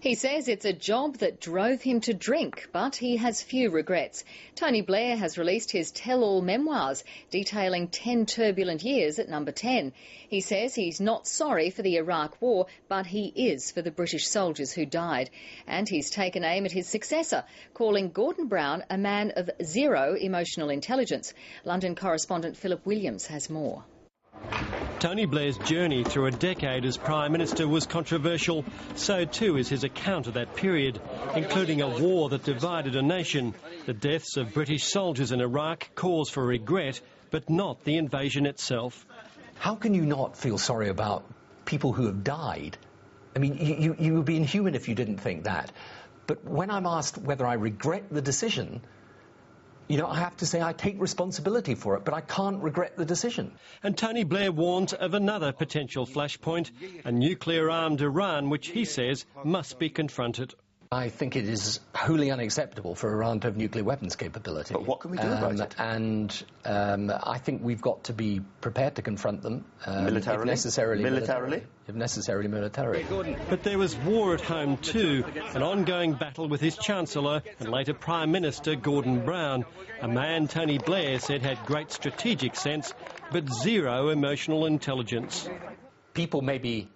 He says it's a job that drove him to drink, but he has few regrets. Tony Blair has released his tell-all memoirs detailing 10 turbulent years at number 10. He says he's not sorry for the Iraq War, but he is for the British soldiers who died. And he's taken aim at his successor, calling Gordon Brown a man of zero emotional intelligence. London correspondent Philip Williams has more. Tony Blair's journey through a decade as Prime Minister was controversial. So too is his account of that period, including a war that divided a nation, the deaths of British soldiers in Iraq, cause for regret, but not the invasion itself. How can you not feel sorry about people who have died? I mean, you would be inhuman if you didn't think that. But when I'm asked whether I regret the decision, you know, I have to say I take responsibility for it, but I can't regret the decision. And Tony Blair warns of another potential flashpoint, a nuclear-armed Iran, which he says must be confronted. I think it is wholly unacceptable for Iran to have nuclear weapons capability. But what can we do about it? And I think we've got to be prepared to confront them. Militarily? If necessarily militarily? If necessarily militarily. But there was war at home too, an ongoing battle with his Chancellor and later Prime Minister Gordon Brown, a man Tony Blair said had great strategic sense but zero emotional intelligence. People maybe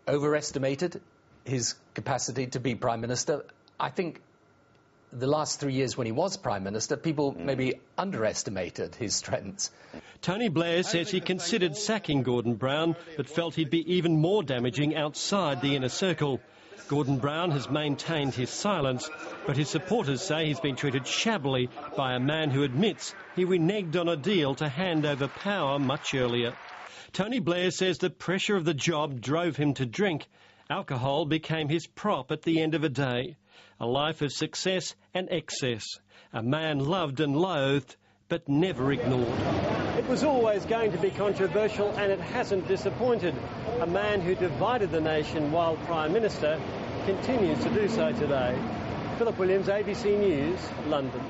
overestimated his capacity to be Prime Minister. I think the last 3 years when he was Prime Minister, people maybe underestimated his strengths. Tony Blair says he considered sacking Gordon Brown, but felt he'd be even more damaging outside the inner circle. Gordon Brown has maintained his silence, but his supporters say he's been treated shabbily by a man who admits he reneged on a deal to hand over power much earlier. Tony Blair says the pressure of the job drove him to drink. Alcohol became his prop at the end of a day. A life of success and excess. A man loved and loathed, but never ignored. It was always going to be controversial, and it hasn't disappointed. A man who divided the nation while Prime Minister continues to do so today. Philip Williams, ABC News, London.